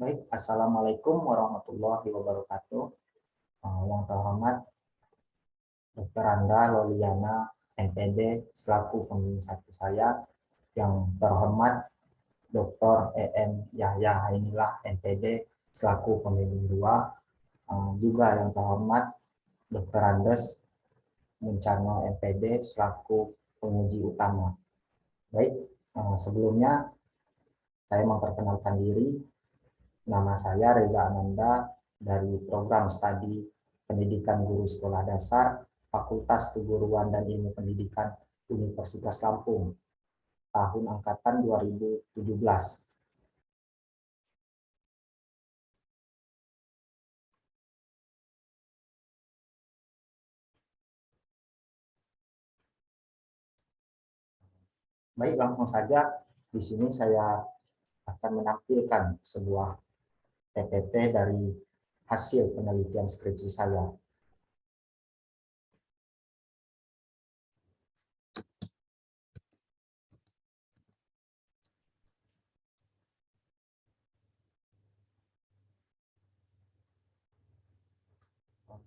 Baik, Assalamualaikum warahmatullahi wabarakatuh. Yang terhormat Dr. Anda Loliana, MPD, selaku pembimbing satu saya. Yang terhormat Dr. EN Yahya Hainilah, MPD, selaku pembimbing 2. Juga yang terhormat Dr. Andes Muncano, MPD, selaku penguji utama. Baik, sebelumnya saya memperkenalkan diri. Nama saya Reza Ananda dari program studi Pendidikan Guru Sekolah Dasar Fakultas Keguruan dan Ilmu Pendidikan Universitas Lampung tahun angkatan 2017. Baik, langsung saja di sini saya akan menampilkan sebuah PPT dari hasil penelitian skripsi saya.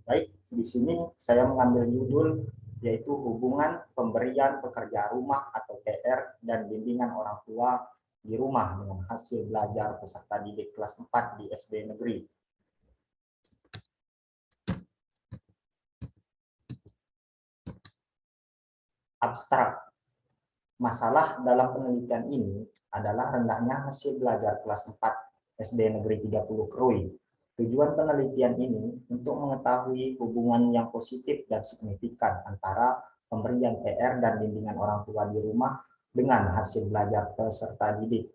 Baik, di sini saya mengambil judul yaitu hubungan pemberian pekerja rumah atau PR dan bimbingan orang tua di rumah dengan hasil belajar peserta didik kelas 4 di SD negeri. Abstrak. Masalah dalam penelitian ini adalah rendahnya hasil belajar kelas 4 SD negeri 30 Krui. Tujuan penelitian ini untuk mengetahui hubungan yang positif dan signifikan antara pemberian PR dan bimbingan orang tua di rumah dengan hasil belajar peserta didik.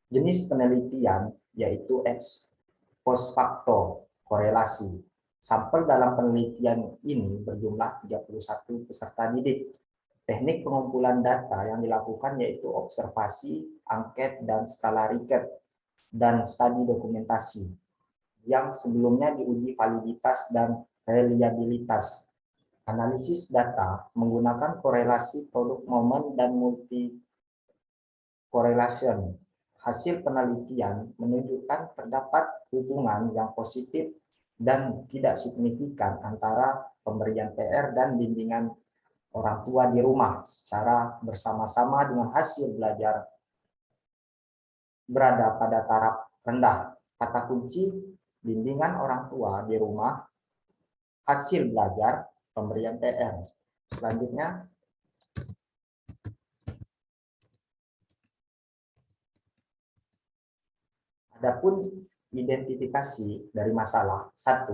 Jenis penelitian yaitu ex post facto korelasi. Sampel dalam penelitian ini berjumlah 31 peserta didik. Teknik pengumpulan data yang dilakukan yaitu observasi, angket, dan skala Riket, dan studi dokumentasi, yang sebelumnya diuji validitas dan reliabilitas. Analisis data menggunakan korelasi produk momen dan multi correlation. Hasil penelitian menunjukkan terdapat hubungan yang positif dan tidak signifikan antara pemberian PR dan bimbingan orang tua di rumah secara bersama-sama dengan hasil belajar berada pada taraf rendah. Kata kunci bimbingan orang tua di rumah, hasil belajar, pemberian PR. Selanjutnya, adapun identifikasi dari masalah. 1.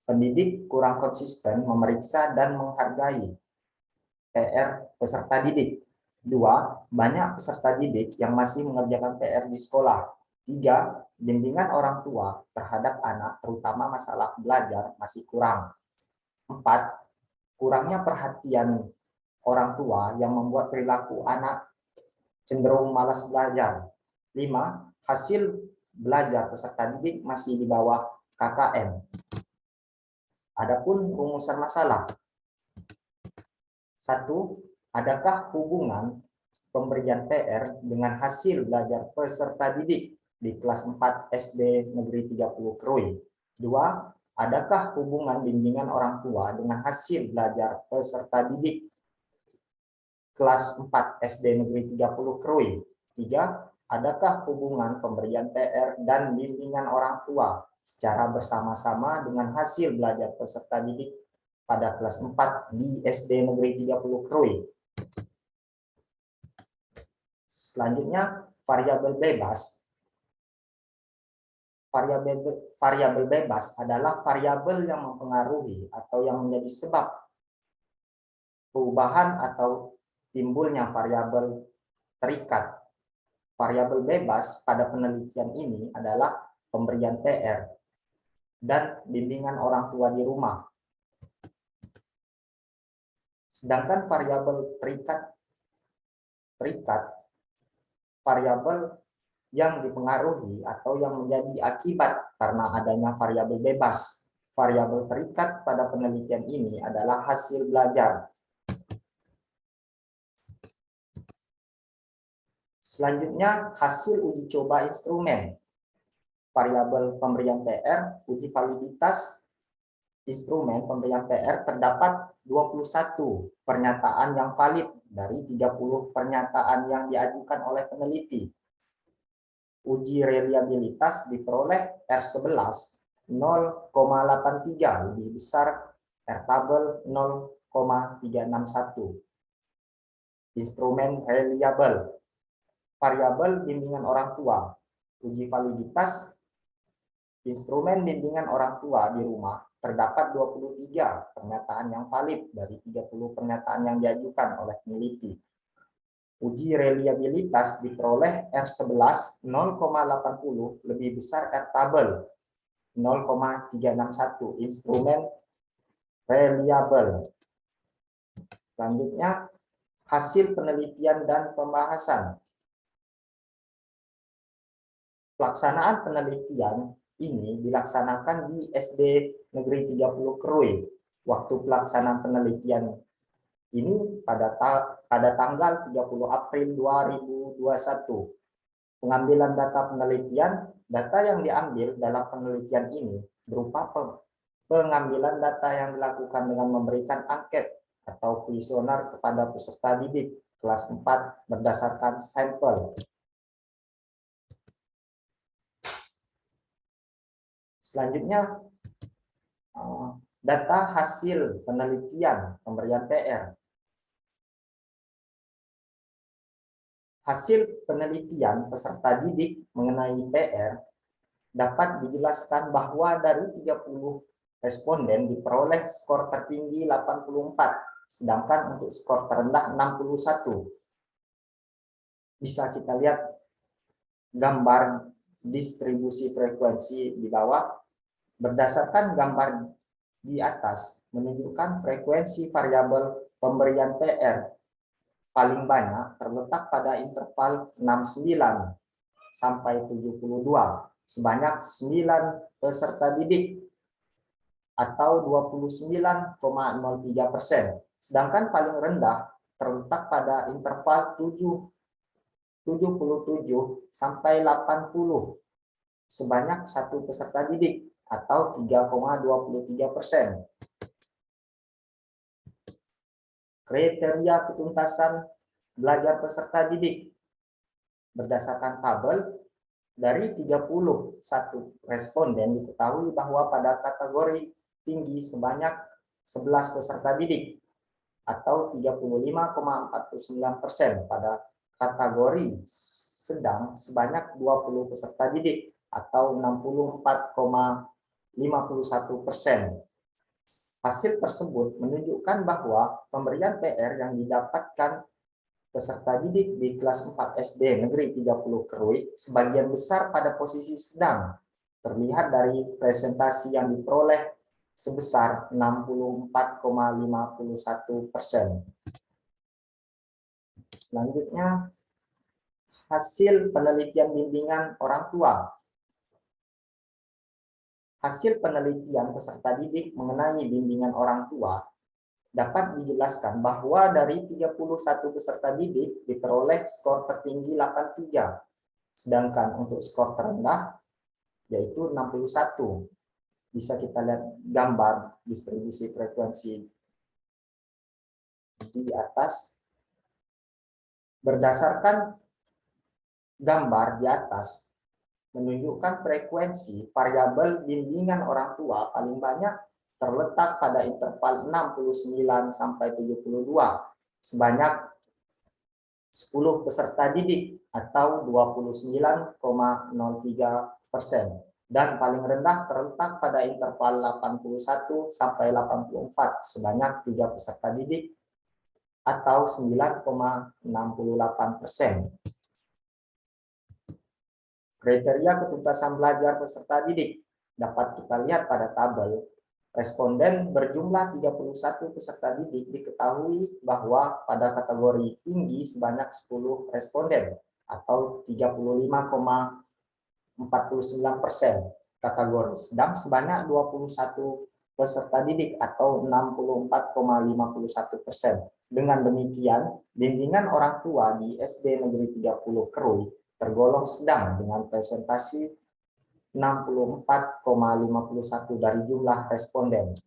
Pendidik kurang konsisten memeriksa dan menghargai PR peserta didik. 2. Banyak peserta didik yang masih mengerjakan PR di sekolah. 3. Bimbingan orang tua terhadap anak, terutama masalah belajar, masih kurang. 4. Kurangnya perhatian orang tua yang membuat perilaku anak cenderung malas belajar. 5. Hasil belajar peserta didik masih di bawah KKM. Adapun rumusan masalah. 1. Adakah hubungan pemberian PR dengan hasil belajar peserta didik di kelas 4 SD Negeri 30 Krui? 2. Adakah hubungan bimbingan orang tua dengan hasil belajar peserta didik kelas 4 SD Negeri 30 Krui? 3. Adakah hubungan pemberian PR dan bimbingan orang tua secara bersama-sama dengan hasil belajar peserta didik pada kelas 4 di SD Negeri 30 Krui? Selanjutnya, variabel bebas. Variabel bebas adalah variabel yang mempengaruhi atau yang menjadi sebab perubahan atau timbulnya variabel terikat. Variabel bebas pada penelitian ini adalah pemberian PR dan bimbingan orang tua di rumah. Sedangkan variabel terikat variabel yang dipengaruhi atau yang menjadi akibat karena adanya variabel bebas. Variabel terikat pada penelitian ini adalah hasil belajar. Selanjutnya, hasil uji coba instrumen. variabel pemberian PR, uji validitas instrumen pemberian PR terdapat 21 pernyataan yang valid dari 30 pernyataan yang diajukan oleh peneliti. Uji reliabilitas diperoleh R11 0,83 lebih besar R tabel 0,361. Instrumen reliable. Variabel bimbingan orang tua. Uji validitas instrumen bimbingan orang tua di rumah terdapat 23 pernyataan yang valid dari 30 pernyataan yang diajukan oleh peneliti. Uji reliabilitas diperoleh R11 0,80 lebih besar R tabel 0,361. Instrumen reliable. Selanjutnya, hasil penelitian dan pembahasan. Pelaksanaan penelitian ini dilaksanakan di SD Negeri 30 Krui. Waktu pelaksanaan penelitian ini pada tanggal 30 April 2021. Pengambilan data penelitian, data yang diambil dalam penelitian ini berupa pengambilan data yang dilakukan dengan memberikan angket atau kuesioner kepada peserta didik kelas 4 berdasarkan sampel. Selanjutnya, data hasil penelitian pemberian PR. Hasil penelitian peserta didik mengenai PR dapat dijelaskan bahwa dari 30 responden diperoleh skor tertinggi 84, sedangkan untuk skor terendah 61. Bisa kita lihat gambar distribusi frekuensi di bawah. Berdasarkan gambar di atas menunjukkan frekuensi variabel pemberian PR paling banyak terletak pada interval 69 sampai 72 sebanyak 9 peserta didik atau 29,03%. Sedangkan paling rendah terletak pada interval 77 sampai 80 sebanyak 1 peserta didik atau 3,23%. Kriteria ketuntasan belajar peserta didik. Berdasarkan tabel, dari 31 responden diketahui bahwa pada kategori tinggi sebanyak 11 peserta didik atau 35,49%, pada kategori sedang sebanyak 20 peserta didik atau 64,51%. Hasil tersebut menunjukkan bahwa pemberian PR yang didapatkan peserta didik di kelas 4 SD Negeri 30 Krui sebagian besar pada posisi sedang, terlihat dari presentasi yang diperoleh sebesar 64,51%. Selanjutnya, hasil penelitian bimbingan orang tua. Hasil penelitian peserta didik mengenai bimbingan orang tua dapat dijelaskan bahwa dari 31 peserta didik diperoleh skor tertinggi 83, sedangkan untuk skor terendah yaitu 61. Bisa kita lihat gambar distribusi frekuensi di atas. Berdasarkan gambar di atas menunjukkan frekuensi variabel bimbingan orang tua paling banyak terletak pada interval 69 sampai 72 sebanyak 10 peserta didik atau 29,03%, dan paling rendah terletak pada interval 81 sampai 84 sebanyak 3 peserta didik atau 9,68%. Kriteria ketuntasan belajar peserta didik dapat kita lihat pada tabel. Responden berjumlah 31 peserta didik diketahui bahwa pada kategori tinggi sebanyak 10 responden atau 35,49%, kategori sedang sebanyak 21 peserta didik atau 64,51%. Dengan demikian, bimbingan orang tua di SD Negeri 30 Krui tergolong sedang dengan presentasi 64,51 dari jumlah responden.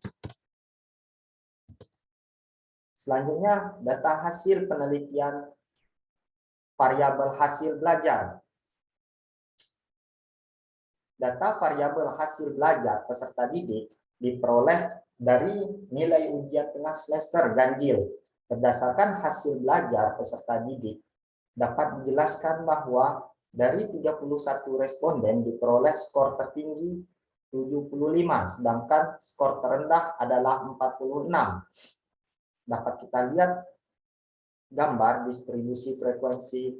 Selanjutnya, data hasil penelitian variabel hasil belajar. Data variabel hasil belajar peserta didik diperoleh dari nilai ujian tengah semester ganjil. Berdasarkan hasil belajar peserta didik, dapat dijelaskan bahwa dari 31 responden diperoleh skor tertinggi 75, sedangkan skor terendah adalah 46. Dapat kita lihat gambar distribusi frekuensi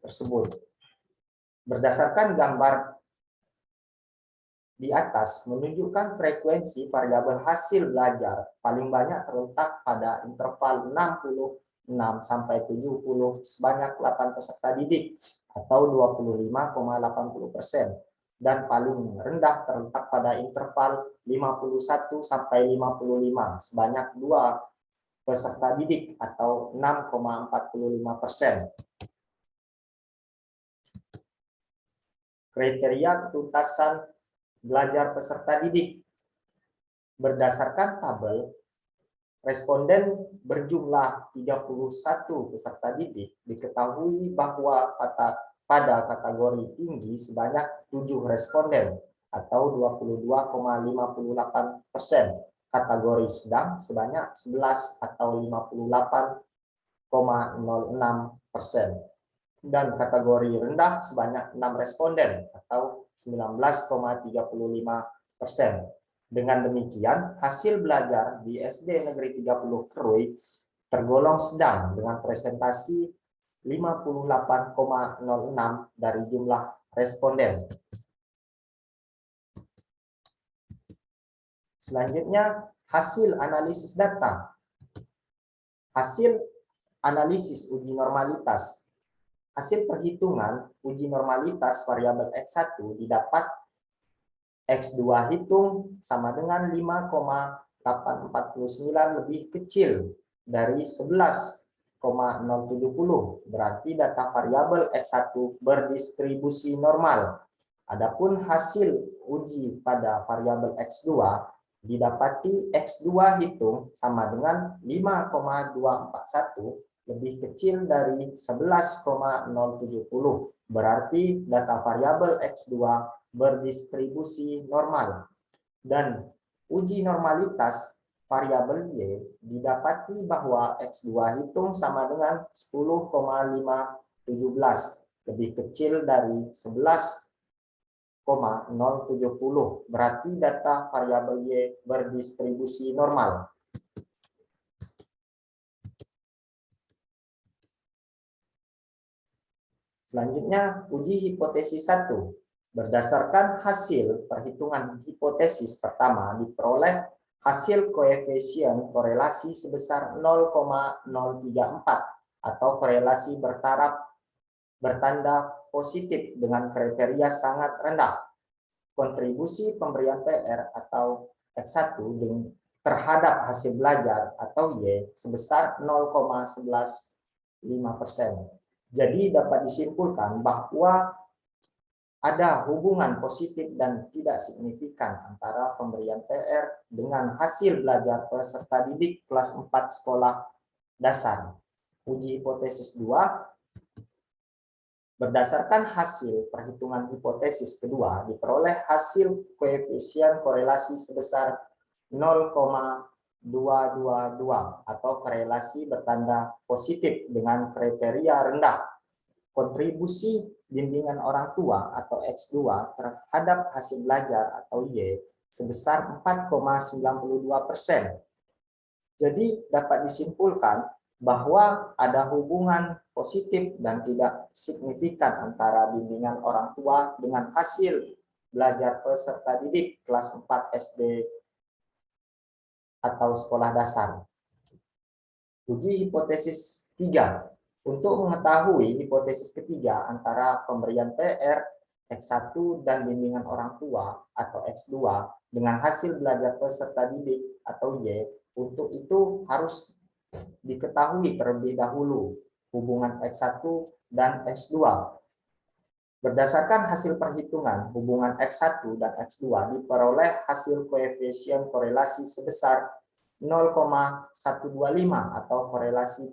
tersebut. Berdasarkan gambar di atas menunjukkan frekuensi variabel hasil belajar paling banyak terletak pada interval 66 sampai 70 sebanyak 8 peserta didik atau 25,80% dan paling rendah terletak pada interval 51 sampai 55 sebanyak 2 peserta didik atau 6,45%. Kriteria ketuntasan belajar peserta didik. Berdasarkan tabel, responden berjumlah 31 peserta didik diketahui bahwa pada kategori tinggi sebanyak 7 responden atau 22,58%, kategori sedang sebanyak 11 atau 58,06%, dan kategori rendah sebanyak 6 responden atau 19,35%. Dengan demikian, hasil belajar di SD Negeri 30 Krui tergolong sedang dengan presentasi 58,06 dari jumlah responden. Selanjutnya, hasil analisis data. Hasil analisis uji normalitas. Hasil perhitungan uji normalitas variabel X1 didapat X2 hitung sama dengan 5,849 lebih kecil dari 11,070. Berarti data variabel X1 berdistribusi normal. Adapun hasil uji pada variabel X2 didapati X2 hitung sama dengan 5,241 lebih kecil dari 11,070. Berarti data variabel X2 berdistribusi normal. Dan uji normalitas variabel Y didapati bahwa X2 hitung sama dengan 10,517 lebih kecil dari 11,070. Berarti data variabel Y berdistribusi normal. Selanjutnya, uji hipotesis 1. Berdasarkan hasil perhitungan hipotesis pertama diperoleh hasil koefisien korelasi sebesar 0,034 atau korelasi bertanda positif dengan kriteria sangat rendah. Kontribusi pemberian PR atau X1 terhadap hasil belajar atau Y sebesar 0,115%. Jadi dapat disimpulkan bahwa ada hubungan positif dan tidak signifikan antara pemberian PR dengan hasil belajar peserta didik kelas 4 sekolah dasar. Uji hipotesis 2. Berdasarkan hasil perhitungan hipotesis kedua, diperoleh hasil koefisien korelasi sebesar 0,222 atau korelasi bertanda positif dengan kriteria rendah. Kontribusi bimbingan orang tua atau X2 terhadap hasil belajar atau Y sebesar 4,92%. Jadi dapat disimpulkan bahwa ada hubungan positif dan tidak signifikan antara bimbingan orang tua dengan hasil belajar peserta didik kelas 4 SD atau sekolah dasar. Uji hipotesis 3. Untuk mengetahui hipotesis ketiga antara pemberian PR, X1 dan bimbingan orang tua atau X2 dengan hasil belajar peserta didik atau Y, untuk itu harus diketahui terlebih dahulu hubungan X1 dan X2. Berdasarkan hasil perhitungan hubungan X1 dan X2 diperoleh hasil koefisien korelasi sebesar 0,125 atau korelasi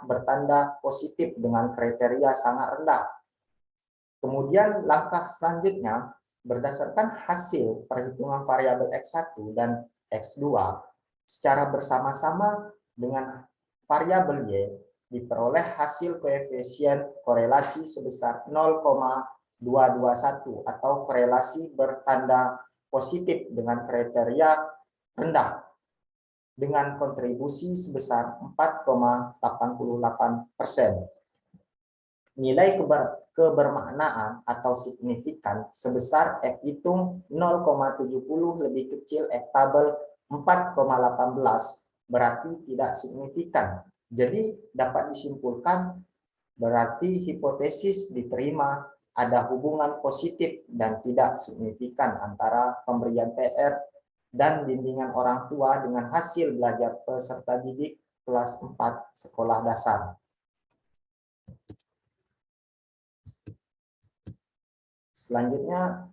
bertanda positif dengan kriteria sangat rendah. Kemudian langkah selanjutnya, berdasarkan hasil perhitungan variabel X1 dan X2 secara bersama-sama dengan variabel Y, diperoleh hasil koefisien korelasi sebesar 0,221 atau korelasi bertanda positif dengan kriteria rendah dengan kontribusi sebesar 4,88%. Nilai kebermaknaan atau signifikan sebesar F hitung 0,70 lebih kecil F tabel 4,18 berarti tidak signifikan. Jadi dapat disimpulkan berarti hipotesis diterima ada hubungan positif dan tidak signifikan antara pemberian PR dan bimbingan orang tua dengan hasil belajar peserta didik kelas 4 sekolah dasar. Selanjutnya,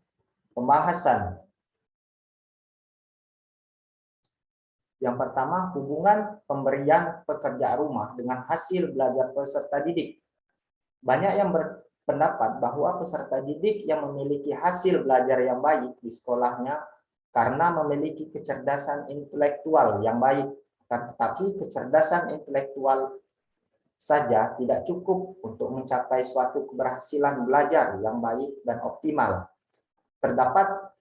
pembahasan. Yang pertama, hubungan pemberian pekerjaan rumah dengan hasil belajar peserta didik. Banyak yang berpendapat bahwa peserta didik yang memiliki hasil belajar yang baik di sekolahnya karena memiliki kecerdasan intelektual yang baik, tetapi kecerdasan intelektual saja tidak cukup untuk mencapai suatu keberhasilan belajar yang baik dan optimal. Terdapat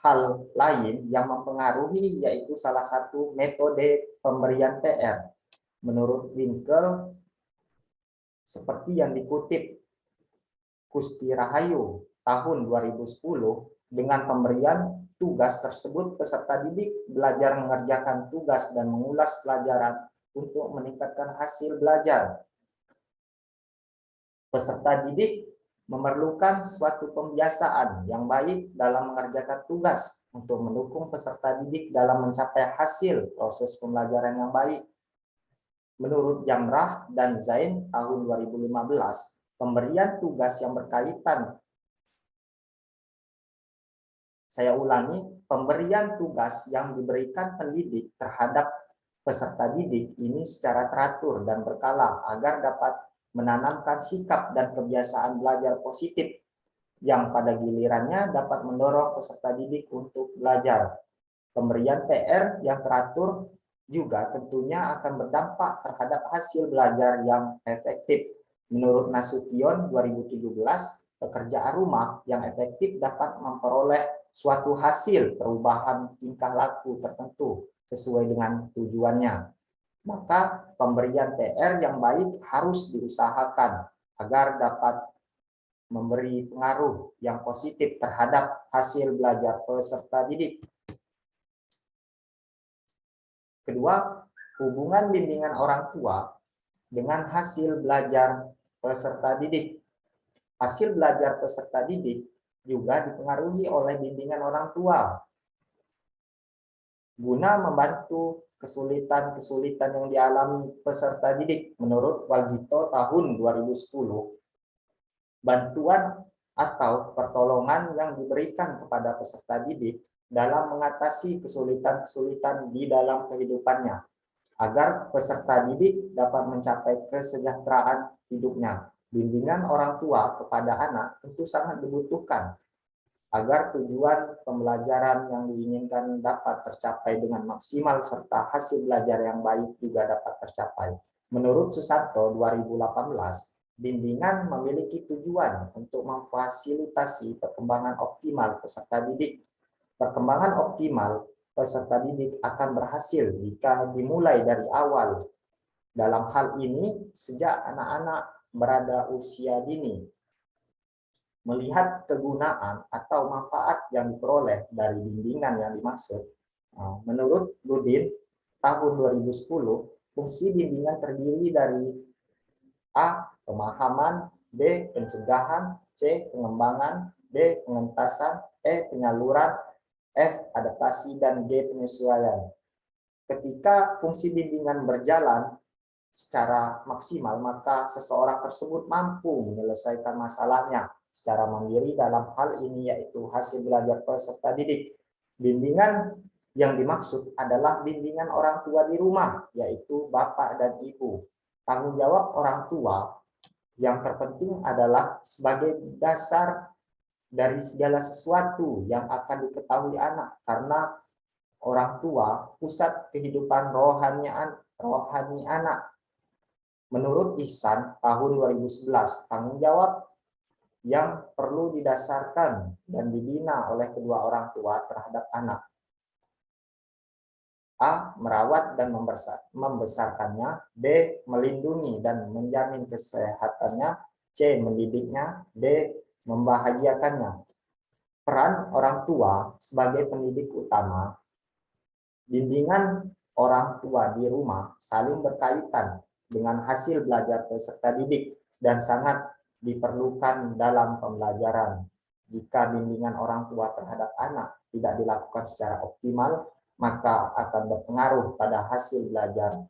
hal lain yang mempengaruhi, yaitu salah satu metode pemberian PR. Menurut Winkel, seperti yang dikutip Kusti Rahayu tahun 2010, dengan pemberian tugas tersebut peserta didik belajar mengerjakan tugas dan mengulas pelajaran untuk meningkatkan hasil belajar. Peserta didik memerlukan suatu pembiasaan yang baik dalam mengerjakan tugas untuk mendukung peserta didik dalam mencapai hasil proses pembelajaran yang baik. Menurut Jamrah dan Zain tahun 2015, pemberian tugas yang berkaitan, saya ulangi, pemberian tugas yang diberikan pendidik terhadap peserta didik ini secara teratur dan berkala agar dapat menanamkan sikap dan kebiasaan belajar positif yang pada gilirannya dapat mendorong peserta didik untuk belajar. Pemberian PR yang teratur juga tentunya akan berdampak terhadap hasil belajar yang efektif. Menurut Nasution 2017, pekerjaan rumah yang efektif dapat memperoleh suatu hasil perubahan tingkah laku tertentu sesuai dengan tujuannya. Maka pemberian PR yang baik harus diusahakan agar dapat memberi pengaruh yang positif terhadap hasil belajar peserta didik. Kedua, hubungan bimbingan orang tua dengan hasil belajar peserta didik. Hasil belajar peserta didik juga dipengaruhi oleh bimbingan orang tua. Guna membantu kesulitan-kesulitan yang dialami peserta didik, menurut Walgito tahun 2010, bantuan atau pertolongan yang diberikan kepada peserta didik dalam mengatasi kesulitan-kesulitan di dalam kehidupannya, agar peserta didik dapat mencapai kesejahteraan hidupnya. Bimbingan orang tua kepada anak tentu sangat dibutuhkan agar tujuan pembelajaran yang diinginkan dapat tercapai dengan maksimal serta hasil belajar yang baik juga dapat tercapai. Menurut Susanto 2018, bimbingan memiliki tujuan untuk memfasilitasi perkembangan optimal peserta didik. Perkembangan optimal peserta didik akan berhasil jika dimulai dari awal. Dalam hal ini, sejak anak-anak berada usia dini. Melihat kegunaan atau manfaat yang diperoleh dari bimbingan yang dimaksud, menurut Ludin tahun 2010, fungsi bimbingan terdiri dari A. Pemahaman, B. Pencegahan, C. Pengembangan, D. Pengentasan, E. Penyaluran, F. Adaptasi, dan G. Penyesuaian. Ketika fungsi bimbingan berjalan, secara maksimal, maka seseorang tersebut mampu menyelesaikan masalahnya secara mandiri. Dalam hal ini yaitu hasil belajar peserta didik. Bimbingan yang dimaksud adalah bimbingan orang tua di rumah, yaitu bapak dan ibu. Tanggung jawab orang tua yang terpenting adalah sebagai dasar dari segala sesuatu yang akan diketahui anak, karena orang tua pusat kehidupan rohani anak. Menurut Ihsan tahun 2011, tanggung jawab yang perlu didasarkan dan dibina oleh kedua orang tua terhadap anak. A. Merawat dan membesarkannya. B. Melindungi dan menjamin kesehatannya. C. Mendidiknya. D. Membahagiakannya. Peran orang tua sebagai pendidik utama. Bimbingan orang tua di rumah saling berkaitan dengan hasil belajar peserta didik dan sangat diperlukan dalam pembelajaran. Jika bimbingan orang tua terhadap anak tidak dilakukan secara optimal, maka akan berpengaruh pada hasil belajar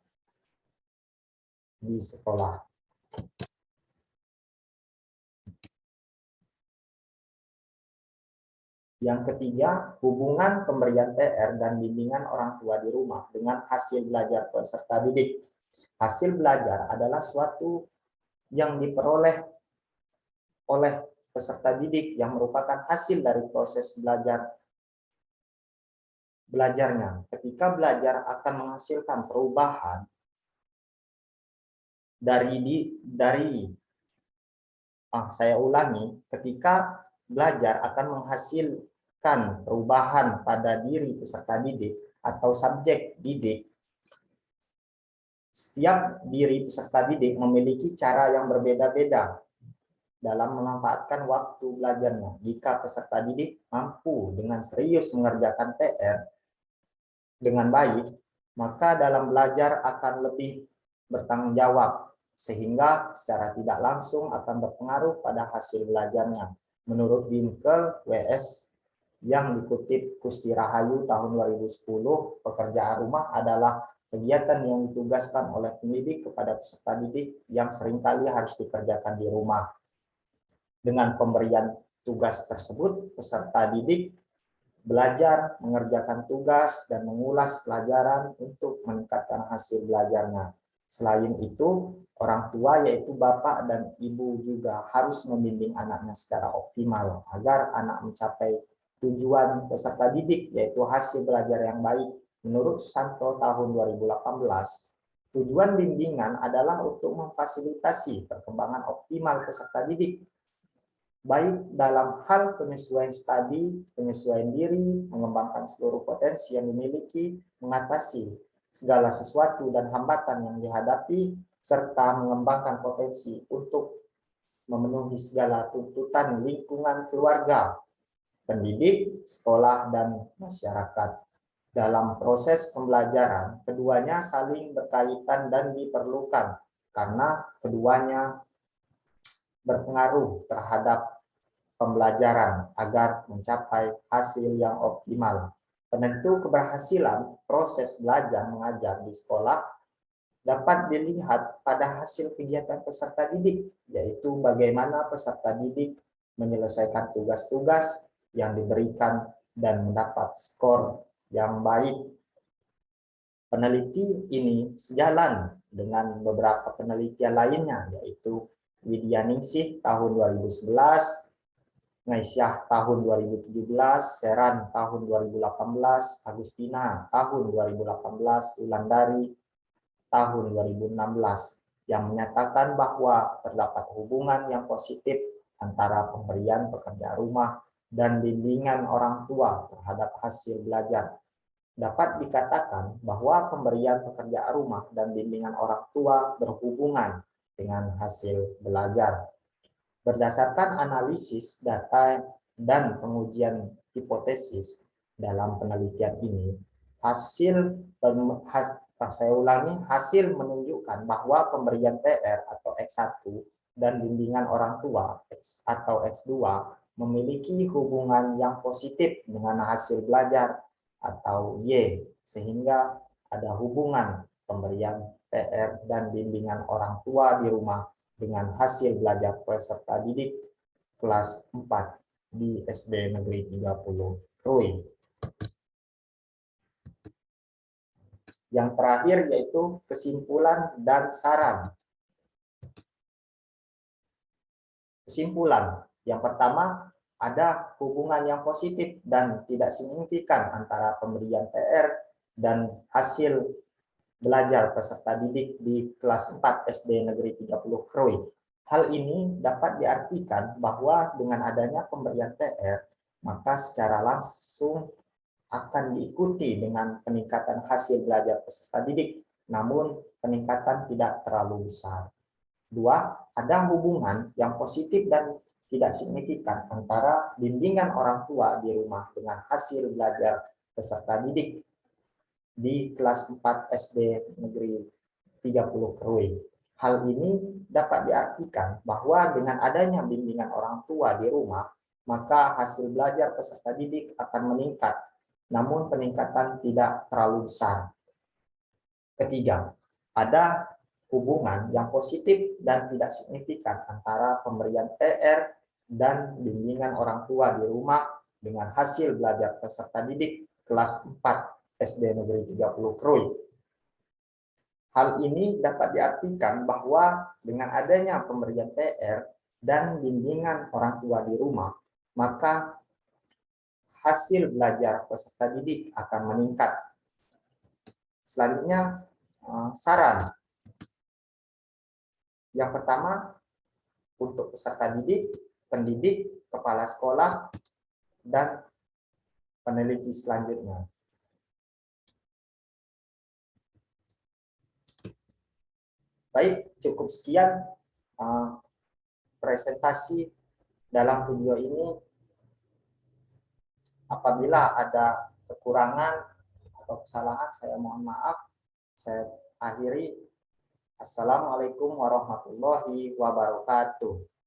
di sekolah. Yang ketiga, hubungan pemberian PR dan bimbingan orang tua di rumah dengan hasil belajar peserta didik. Hasil belajar adalah suatu yang diperoleh oleh peserta didik yang merupakan hasil dari proses belajarnya. Ketika belajar akan menghasilkan perubahan ketika belajar akan menghasilkan perubahan pada diri peserta didik atau subjek didik. Setiap diri peserta didik memiliki cara yang berbeda-beda dalam memanfaatkan waktu belajarnya. Jika peserta didik mampu dengan serius mengerjakan PR dengan baik, maka dalam belajar akan lebih bertanggung jawab, sehingga secara tidak langsung akan berpengaruh pada hasil belajarnya. Menurut Winkel WS yang dikutip Kusti Rahayu tahun 2010, pekerjaan rumah adalah kegiatan yang ditugaskan oleh pendidik kepada peserta didik yang seringkali harus dikerjakan di rumah. Dengan pemberian tugas tersebut, peserta didik belajar mengerjakan tugas dan mengulas pelajaran untuk meningkatkan hasil belajarnya. Selain itu, orang tua yaitu bapak dan ibu juga harus membimbing anaknya secara optimal agar anak mencapai tujuan peserta didik yaitu hasil belajar yang baik. Menurut Susanto tahun 2018, tujuan bimbingan adalah untuk memfasilitasi perkembangan optimal peserta didik, baik dalam hal penyesuaian studi, penyesuaian diri, mengembangkan seluruh potensi yang dimiliki, mengatasi segala sesuatu dan hambatan yang dihadapi, serta mengembangkan potensi untuk memenuhi segala tuntutan lingkungan keluarga, pendidik, sekolah, dan masyarakat. Dalam proses pembelajaran, keduanya saling berkaitan dan diperlukan karena keduanya berpengaruh terhadap pembelajaran agar mencapai hasil yang optimal. Penentu keberhasilan proses belajar mengajar di sekolah dapat dilihat pada hasil kegiatan peserta didik, yaitu bagaimana peserta didik menyelesaikan tugas-tugas yang diberikan dan mendapat skor yang baik. Peneliti ini sejalan dengan beberapa penelitian lainnya, yaitu Widyaningsih tahun 2011, Ngaisyah tahun 2017, Seran tahun 2018, Agustina tahun 2018, Wulandari tahun 2016, yang menyatakan bahwa terdapat hubungan yang positif antara pemberian pekerjaan rumah dan bimbingan orang tua terhadap hasil belajar. Dapat dikatakan bahwa pemberian pekerjaan rumah dan bimbingan orang tua berhubungan dengan hasil belajar. Berdasarkan analisis data dan pengujian hipotesis dalam penelitian ini, hasil menunjukkan bahwa pemberian PR atau X1 dan bimbingan orang tua atau X2 memiliki hubungan yang positif dengan hasil belajar atau Y, sehingga ada hubungan pemberian PR, dan bimbingan orang tua di rumah dengan hasil belajar peserta didik kelas 4 di SD Negeri 30 Krui. Yang terakhir yaitu kesimpulan dan saran. Kesimpulan, yang pertama, ada hubungan yang positif dan tidak signifikan antara pemberian PR dan hasil belajar peserta didik di kelas 4 SD Negeri 30 Krui. Hal ini dapat diartikan bahwa dengan adanya pemberian PR, maka secara langsung akan diikuti dengan peningkatan hasil belajar peserta didik, namun peningkatan tidak terlalu besar. Dua, ada hubungan yang positif dan tidak signifikan antara bimbingan orang tua di rumah dengan hasil belajar peserta didik di kelas 4 SD Negeri 30 Krui. Hal ini dapat diartikan bahwa dengan adanya bimbingan orang tua di rumah, maka hasil belajar peserta didik akan meningkat, namun peningkatan tidak terlalu besar. Ketiga, ada hubungan yang positif dan tidak signifikan antara pemberian PR dan bimbingan orang tua di rumah dengan hasil belajar peserta didik kelas 4 SD Negeri 30 Krui. Hal ini dapat diartikan bahwa dengan adanya pemberian PR dan bimbingan orang tua di rumah, maka hasil belajar peserta didik akan meningkat. Selanjutnya, saran. Yang pertama, untuk peserta didik, pendidik, kepala sekolah, dan peneliti selanjutnya. Baik, cukup sekian presentasi dalam video ini. Apabila ada kekurangan atau kesalahan, saya mohon maaf. Saya akhiri. Assalamualaikum warahmatullahi wabarakatuh.